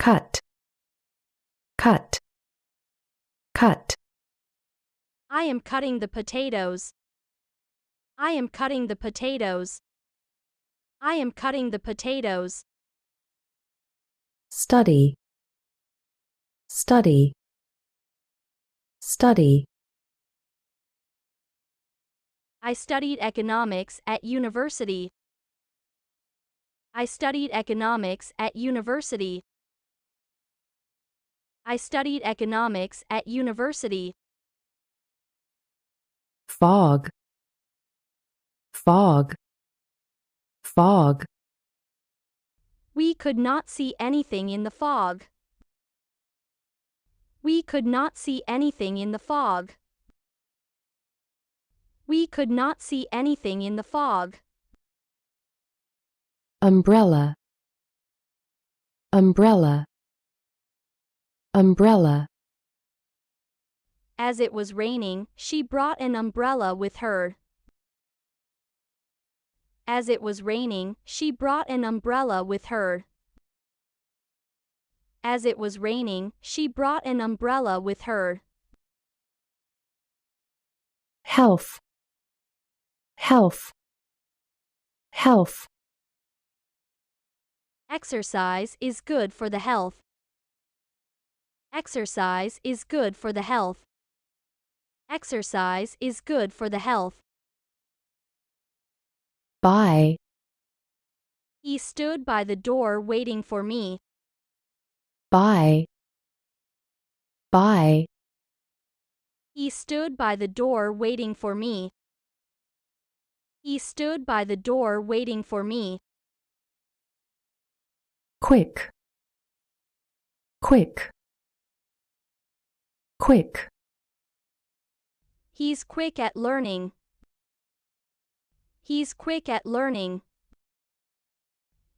cut, cut, cut. I am cutting the potatoes. I am cutting the potatoes. I am cutting the potatoes. Study, study, study. I studied economics at university. I studied economics at university. I studied economics at university. Fog, fog, fog. We could not see anything in the fog. We could not see anything in the fog. We could not see anything in the fog. Umbrella, umbrella, umbrella. As it was raining, she brought an umbrella with her. As it was raining, she brought an umbrella with her. As it was raining, she brought an umbrella with her. Health, health, health. Exercise is good for the health. Exercise is good for the health. Exercise is good for the health. By. He stood by the door waiting for me. By. By. He stood by the door waiting for me. He stood by the door waiting for me. Quick, quick, quick. He's quick at learning. He's quick at learning.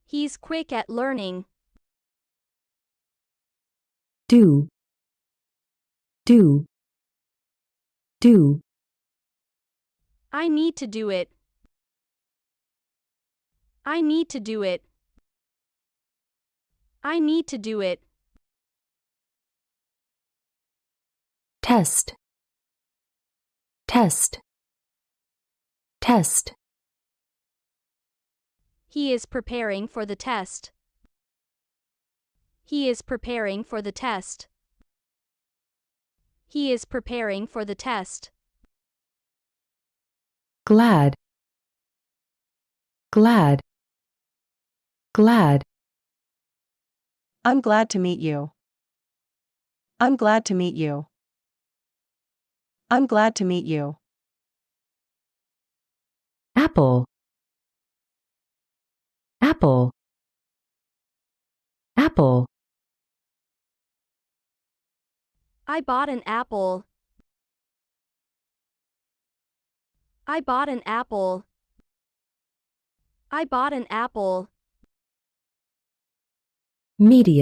He's quick at learning. Do, do, do. I need to do it. I need to do it. I need to do it. Test, test, test. He is preparing for the test. He is preparing for the test. He is preparing for the test. Glad, glad, glad. I'm glad to meet you. I'm glad to meet you. I'm glad to meet you. Apple, apple, apple. I bought an apple. I bought an apple. I bought an apple. Media.